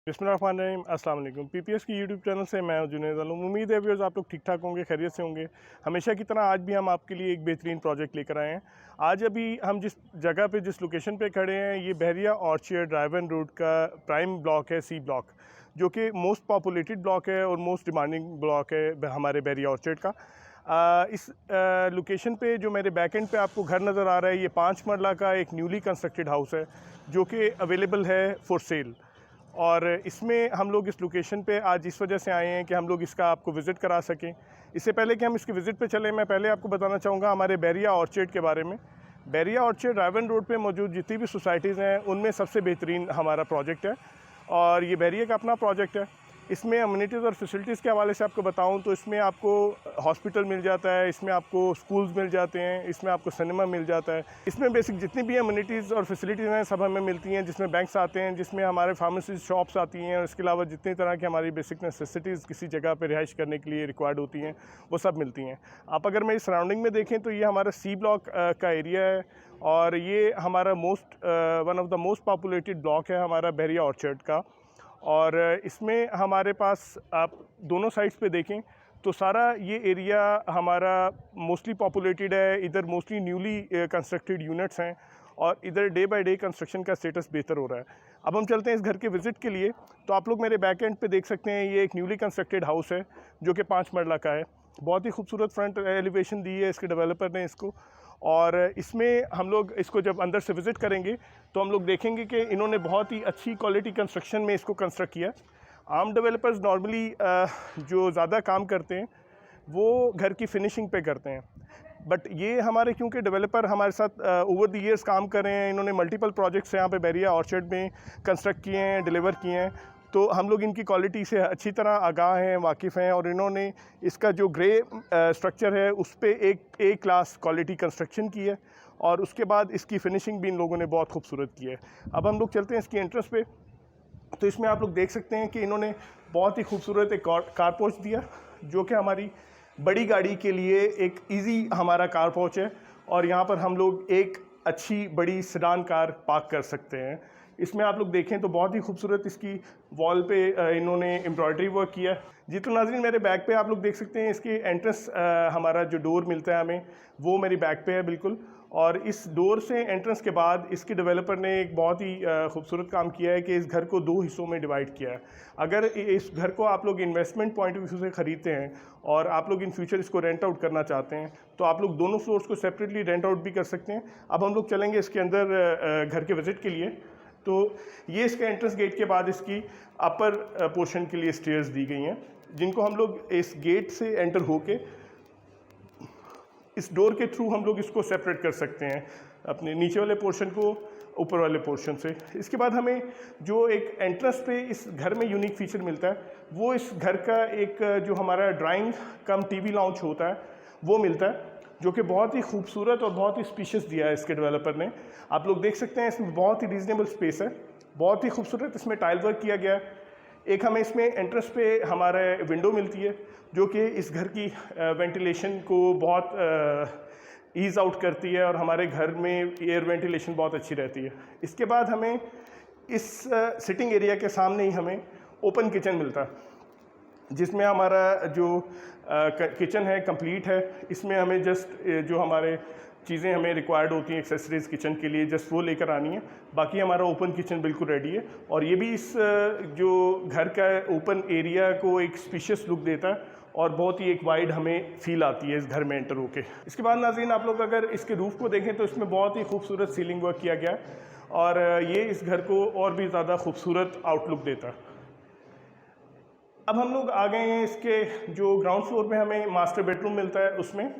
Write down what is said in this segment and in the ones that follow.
बिस्मिल्लाहिर्रहमानिर्रहीम, अस्सलाम वालेकुम। पीपीएस की यूट्यूब चैनल से मैं जुनैद आलम। उम्मीद है व्यूअर्स आप लोग ठीक ठाक होंगे, खैरियत से होंगे। हमेशा की तरह आज भी हम आपके लिए एक बेहतरीन प्रोजेक्ट लेकर आए हैं। आज अभी हम जिस जगह पे जिस लोकेशन पे खड़े हैं, ये बहरिया ऑर्चर्ड ड्राइवन रोड का प्राइम ब्लॉक है, सी ब्लॉक, जो कि मोस्ट पॉपुलेटेड ब्लॉक है और मोस्ट डिमांडिंग ब्लॉक है हमारे बहरिया ऑर्चर्ड का। इस लोकेशन पे जो मेरे बैक एंड पे आपको घर नज़र आ रहा है, ये 5 मरला का एक न्यूली कंस्ट्रक्टेड हाउस है जो कि अवेलेबल है फॉर सेल। और इसमें हम लोग इस लोकेशन पे आज इस वजह से आए हैं कि हम लोग इसका आपको विज़िट करा सकें। इससे पहले कि हम इसके विज़िट पे चलें, मैं पहले आपको बताना चाहूँगा हमारे बहरिया ऑर्चर्ड के बारे में। बहरिया ऑर्चर्ड ड्राइवन रोड पे मौजूद जितनी भी सोसाइटीज़ हैं, उनमें सबसे बेहतरीन हमारा प्रोजेक्ट है और ये बहरिया का अपना प्रोजेक्ट है। इसमें अम्यूनिटीज़ और फैसिलिटीज़ के हवाले से आपको बताऊं तो इसमें आपको हॉस्पिटल मिल जाता है, इसमें आपको स्कूल्स मिल जाते हैं, इसमें आपको सिनेमा मिल जाता है। इसमें बेसिक जितनी भी अम्यूनिटीज़ और फैसिलिटीज़ हैं सब हमें मिलती हैं, जिसमें बैंक्स आते हैं, जिसमें हमारे फार्मेसीज शॉप्स आती हैं और इसके अलावा जितनी तरह की हमारी बेसिक नेसेसिटीज़ किसी जगह पर रिहाइश करने के लिए रिक्वायर्ड होती हैं वो सब मिलती हैं। आप अगर मेरी सराउंडिंग में देखें तो ये हमारा सी ब्लॉक का एरिया है और ये हमारा one of the most populated block है हमारा बहरिया ऑर्चर्ड का। और इसमें हमारे पास आप दोनों साइड्स पे देखें तो सारा ये एरिया हमारा मोस्टली पॉपुलेटेड है। इधर मोस्टली न्यूली कंस्ट्रक्टेड यूनिट्स हैं और इधर डे बाय डे कंस्ट्रक्शन का स्टेटस बेहतर हो रहा है। अब हम चलते हैं इस घर के विज़िट के लिए। तो आप लोग मेरे बैक एंड पे देख सकते हैं, ये एक न्यूली कंस्ट्रक्टेड हाउस है जो कि 5 मरला का है। बहुत ही खूबसूरत फ्रंट एलिवेशन दी है इसके डेवलपर ने इसको। और इसमें हम लोग इसको जब अंदर से विज़िट करेंगे तो हम लोग देखेंगे कि इन्होंने बहुत ही अच्छी क्वालिटी कंस्ट्रक्शन में इसको कंस्ट्रक्ट किया। आम डेवलपर्स नॉर्मली जो ज़्यादा काम करते हैं वो घर की फिनिशिंग पे करते हैं, बट ये हमारे क्योंकि डेवलपर हमारे साथ ओवर द ईयर्स काम कर रहे हैं, इन्होंने मल्टीपल प्रोजेक्ट्स यहाँ पे बहरिया ऑर्चर्ड में कंस्ट्रक्ट किए हैं, डिलीवर किए हैं, तो हम लोग इनकी क्वालिटी से अच्छी तरह आगाह हैं, वाकिफ़ हैं। और इन्होंने इसका जो ग्रे स्ट्रक्चर है उस पर एक ए क्लास क्वालिटी कंस्ट्रक्शन की है और उसके बाद इसकी फ़िनिशिंग भी इन लोगों ने बहुत खूबसूरत की है। अब हम लोग चलते हैं इसकी एंट्रेंस पे। तो इसमें आप लोग देख सकते हैं कि इन्होंने बहुत ही खूबसूरत एक कार पोर्च दिया जो कि हमारी बड़ी गाड़ी के लिए एक इजी हमारा कार पोर्च है और यहाँ पर हम लोग एक अच्छी बड़ी सेडान कार पार्क कर सकते हैं। इसमें आप लोग देखें तो बहुत ही खूबसूरत इसकी वॉल पे इन्होंने एम्ब्रॉयडरी वर्क किया है। जी तो नाज़रीन, मेरे बैक पे आप लोग देख सकते हैं इसकी एंट्रेंस, हमारा जो डोर मिलता है हमें वो मेरी बैक पे है बिल्कुल। और इस डोर से एंट्रेंस के बाद इसके डेवलपर ने एक बहुत ही खूबसूरत काम किया है कि इस घर को 2 हिस्सों में डिवाइड किया है। अगर इस घर को आप लोग इन्वेस्टमेंट पॉइंट ऑफ व्यू से ख़रीदते हैं और आप लोग इन फ्यूचर इसको रेंट आउट करना चाहते हैं तो आप लोग दोनों फ्लोर्स को सेपरेटली रेंट आउट भी कर सकते हैं। अब हम लोग चलेंगे इसके अंदर घर के विज़िट के लिए। तो ये इसका एंट्रेंस गेट के बाद इसकी अपर पोर्शन के लिए स्टेयर्स दी गई हैं, जिनको हम लोग इस गेट से एंटर होके इस डोर के थ्रू हम लोग इसको सेपरेट कर सकते हैं, अपने नीचे वाले पोर्शन को ऊपर वाले पोर्शन से। इसके बाद हमें जो एक एंट्रेंस पे इस घर में यूनिक फीचर मिलता है वो इस घर का एक जो हमारा ड्राइंग कम टीवी लाउंज होता है वो मिलता है, जो कि बहुत ही खूबसूरत और बहुत ही स्पेशियस दिया है इसके डेवलपर ने। आप लोग देख सकते हैं इसमें बहुत ही रीजनेबल स्पेस है, बहुत ही खूबसूरत इसमें टाइल वर्क किया गया है। एक हमें इसमें एंट्रेंस पे हमारे विंडो मिलती है जो कि इस घर की वेंटिलेशन को बहुत ईज़ आउट करती है और हमारे घर में एयर वेंटिलेशन बहुत अच्छी रहती है। इसके बाद हमें इस सिटिंग एरिया के सामने ही हमें ओपन किचन मिलता है, जिसमें हमारा जो किचन है कंप्लीट है। इसमें हमें जस्ट जो हमारे चीज़ें हमें रिक्वायर्ड होती हैं एक्सेसरीज़ किचन के लिए, जस्ट वो लेकर आनी है। बाकी हमारा ओपन किचन बिल्कुल रेडी है और ये भी इस जो घर का ओपन एरिया को एक स्पेशियस लुक देता है और बहुत ही एक वाइड हमें फील आती है इस घर में एंटर होके। इसके बाद नाज़रीन, आप लोग अगर इसके रूफ़ को देखें तो इसमें बहुत ही खूबसूरत सीलिंग वर्क किया गया है और ये इस घर को और भी ज़्यादा खूबसूरत आउटलुक देता है। अब हम लोग आ गए हैं इसके जो ग्राउंड फ्लोर पे हमें मास्टर बेडरूम मिलता है। उसमें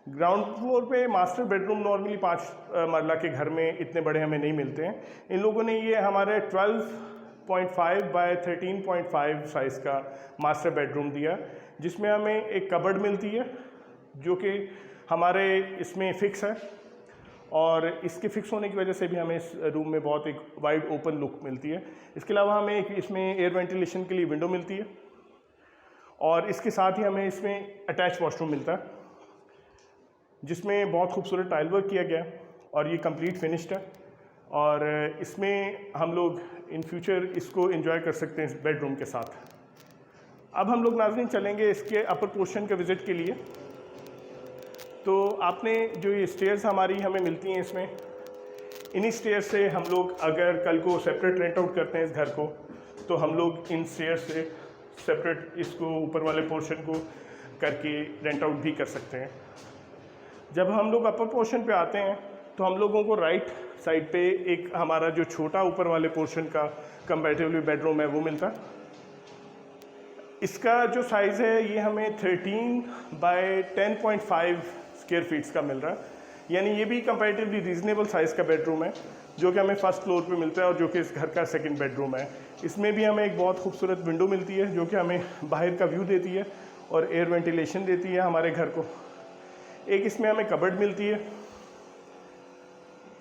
ग्राउंड फ्लोर पे मास्टर बेडरूम नॉर्मली 5 मरला के घर में इतने बड़े हमें नहीं मिलते हैं। इन लोगों ने ये हमारे 12.5 बाय 13.5 साइज़ का मास्टर बेडरूम दिया, जिसमें हमें एक कबर्ड मिलती है जो कि हमारे इसमें फ़िक्स है और इसके फिक्स होने की वजह से भी हमें इस रूम में बहुत एक वाइड ओपन लुक मिलती है। इसके अलावा हमें एक इसमें एयर वेंटिलेशन के लिए विंडो मिलती है और इसके साथ ही हमें इसमें अटैच वॉशरूम मिलता है, जिसमें बहुत खूबसूरत टाइल वर्क किया गया है और ये कंप्लीट फिनिश्ड है। और इसमें हम लोग इन फ्यूचर इसको एंजॉय कर सकते हैं इस बेडरूम के साथ। अब हम लोग नाज़रीन चलेंगे इसके अपर पोर्शन के विज़िट के लिए। तो आपने जो ये स्टेयर्स हमारी हमें मिलती हैं, इसमें इन्हीं स्टेयर से हम लोग अगर कल को सेपरेट रेंट आउट करते हैं इस घर को, तो हम लोग इन स्टेयर से सेपरेट इसको ऊपर वाले पोर्शन को करके रेंट आउट भी कर सकते हैं। जब हम लोग अपर पोर्शन पे आते हैं तो हम लोगों को राइट साइड पे एक हमारा जो छोटा ऊपर वाले पोर्शन का कंपैरेटिवली बेडरूम है वो मिलता है। इसका जो साइज़ है ये हमें 13 बाय 10.5 स्क्वायर फीट्स का मिल रहा है, यानी ये भी कंपैरेटिवली रीज़नेबल साइज़ का बेडरूम है जो कि हमें फर्स्ट फ्लोर पे मिलता है और जो कि इस घर का सेकंड बेडरूम है। इसमें भी हमें एक बहुत खूबसूरत विंडो मिलती है जो कि हमें बाहर का व्यू देती है और एयर वेंटिलेशन देती है हमारे घर को। एक इसमें हमें कबर्ड मिलती है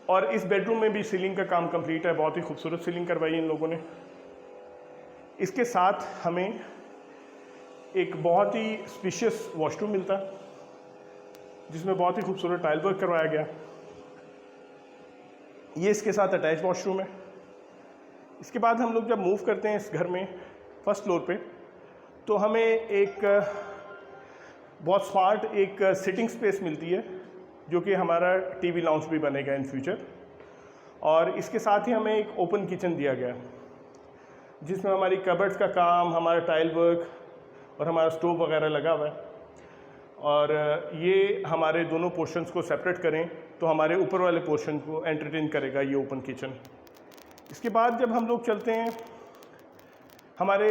और इस बेडरूम में भी सीलिंग का काम कंप्लीट है, बहुत ही खूबसूरत सीलिंग करवाई है इन लोगों ने। इसके साथ हमें एक बहुत ही स्पेशियस वॉशरूम मिलता है जिसमें बहुत ही खूबसूरत टाइल वर्क करवाया गया। ये इसके साथ अटैच वॉशरूम है। इसके बाद हम लोग जब मूव करते हैं इस घर में फर्स्ट फ्लोर पे, तो हमें एक बहुत स्मार्ट एक सिटिंग स्पेस मिलती है जो कि हमारा टीवी लाउंज भी बनेगा इन फ्यूचर। और इसके साथ ही हमें एक ओपन किचन दिया गया जिसमें हमारी कबर्ड्स का काम, हमारा टाइल वर्क और हमारा स्टोव वगैरह लगा हुआ है। और ये हमारे दोनों पोर्शंस को सेपरेट करें तो हमारे ऊपर वाले पोर्शन को एंटरटेन करेगा ये ओपन किचन। इसके बाद जब हम लोग चलते हैं हमारे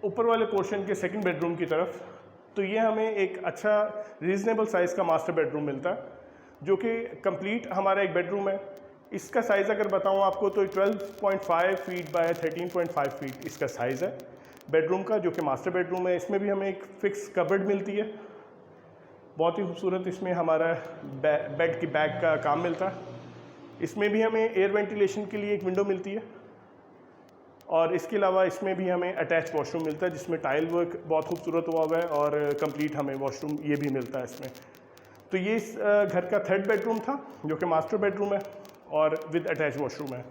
ऊपर वाले पोर्शन के सेकंड बेडरूम की तरफ, तो ये हमें एक अच्छा रीज़नेबल साइज़ का मास्टर बेडरूम मिलता है जो कि कंप्लीट हमारा एक बेडरूम है। इसका साइज़ अगर बताऊं आपको तो 12.5 फीट बाय 13.5 फीट इसका साइज़ है बेडरूम का, जो कि मास्टर बेडरूम है। इसमें भी हमें एक फिक्स कबर्ड मिलती है, बहुत ही खूबसूरत। इसमें हमारा बेड की बैग का काम मिलता है। इसमें भी हमें एयर वेंटिलेशन के लिए एक विंडो मिलती है और इसके अलावा इसमें भी हमें अटैच वॉशरूम मिलता है जिसमें टाइल वर्क बहुत खूबसूरत हुआ हुआ है और कंप्लीट हमें वॉशरूम ये भी मिलता है इसमें। तो ये इस घर का थर्ड बेडरूम था जो कि मास्टर बेडरूम है और विद अटैच वॉशरूम है।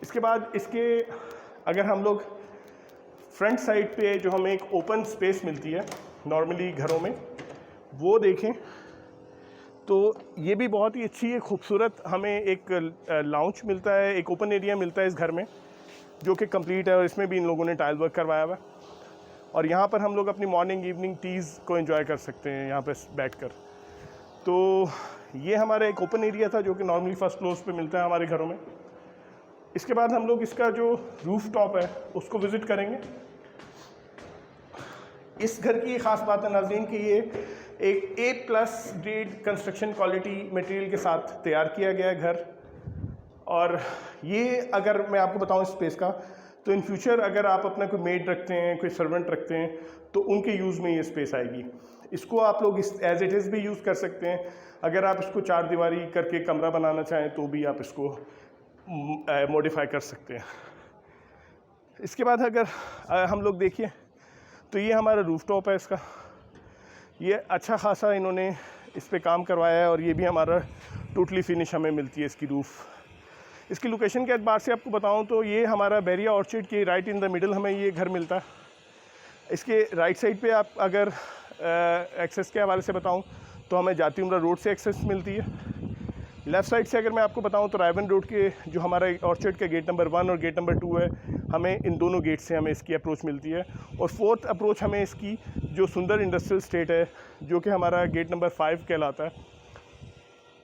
इसके बाद इसके अगर हम लोग फ्रंट साइड पे जो हमें एक ओपन स्पेस मिलती है नॉर्मली घरों में वो देखें, तो ये भी बहुत ही अच्छी है, खूबसूरत। हमें एक लाउंज मिलता है, एक ओपन एरिया मिलता है इस घर में जो कि कंप्लीट है और इसमें भी इन लोगों ने टाइल वर्क करवाया हुआ है। और यहाँ पर हम लोग अपनी मॉर्निंग इवनिंग टीज़ को एंजॉय कर सकते हैं यहाँ पर बैठकर। तो ये हमारा एक ओपन एरिया था जो कि नॉर्मली फर्स्ट फ्लोर्स पे मिलता है हमारे घरों में। इसके बाद हम लोग इसका जो रूफ टॉप है उसको विज़िट करेंगे। इस घर की ख़ास बात है नाज़रीन कि ये एक A+ grade construction quality material के साथ तैयार किया गया घर। और ये अगर मैं आपको बताऊं इस स्पेस का, तो इन फ्यूचर अगर आप अपना कोई मेड रखते हैं, कोई सर्वेंट रखते हैं, तो उनके यूज़ में ये स्पेस आएगी। इसको आप लोग इस एज इट इज़ भी यूज़ कर सकते हैं। अगर आप इसको 4 दीवारी करके कमरा बनाना चाहें तो भी आप इसको मॉडिफाई कर सकते हैं। इसके बाद अगर हम लोग देखिए तो ये हमारा रूफ टॉप है इसका। ये अच्छा खासा इन्होंने इस पे काम करवाया है और ये भी हमारा टोटली फिनिश हमें मिलती है इसकी रूफ़। इसकी लोकेशन के एतबार से आपको बताऊं तो ये हमारा बैरिया ऑर्चिड के राइट इन द मिडल हमें ये घर मिलता है। इसके राइट साइड पे आप अगर एक्सेस के हवाले से बताऊं तो हमें जाती उम्रा रोड से एक्सेस मिलती है। लेफ़्ट साइड से अगर मैं आपको बताऊं तो रायबन रोड के जो हमारा ऑर्चिड का गेट नंबर 1 और गेट नंबर 2 है, हमें इन दोनों गेट से हमें इसकी अप्रोच मिलती है। और फोर्थ अप्रोच हमें इसकी जो सुंदर इंडस्ट्रियल स्टेट है जो कि हमारा गेट नंबर 5 कहलाता है,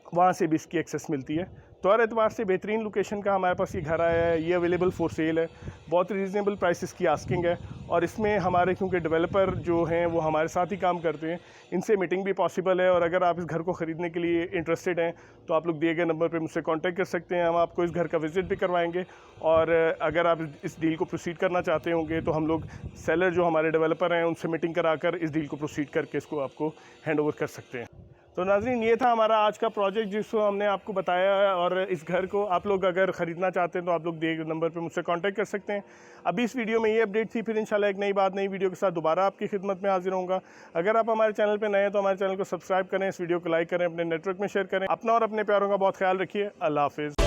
वहाँ से भी इसकी एक्सेस मिलती है। तो हर एतबार से बेहतरीन लोकेशन का हमारे पास ये घर आया है। ये अवेलेबल फॉर सेल है, बहुत रीज़नेबल प्राइसेस की आस्किंग है। और इसमें हमारे क्योंकि डेवलपर जो हैं वो हमारे साथ ही काम करते हैं, इनसे मीटिंग भी पॉसिबल है। और अगर आप इस घर को ख़रीदने के लिए इंटरेस्टेड हैं तो आप लोग दिए गए नंबर पे मुझसे कांटेक्ट कर सकते हैं। हम आपको इस घर का विज़िट भी करवाएंगे। और अगर आप इस डील को प्रोसीड करना चाहते होंगे तो हम लोग सेलर जो हमारे डेवलपर हैं उनसे मीटिंग कराकर इस डील को प्रोसीड करके इसको आपको हैंड ओवर कर सकते हैं। तो नाज़रीन, ये था हमारा आज का प्रोजेक्ट जिसको हमने आपको बताया है। और इस घर को आप लोग अगर ख़रीदना चाहते हैं तो आप लोग दिए गए नंबर पे मुझसे कांटेक्ट कर सकते हैं। अभी इस वीडियो में ये अपडेट थी, फिर इंशाल्लाह एक नई बात नई वीडियो के साथ दोबारा आपकी खिदमत में हाजिर होऊंगा। अगर आप हमारे चैनल पे नए हैं तो हमारे चैनल को सब्सक्राइब करें, इस वीडियो को लाइक करें, अपने नेटवर्क में शेयर करें। अपना और अपने प्यारों का बहुत ख्याल रखिए। अल्लाह हाफिज़।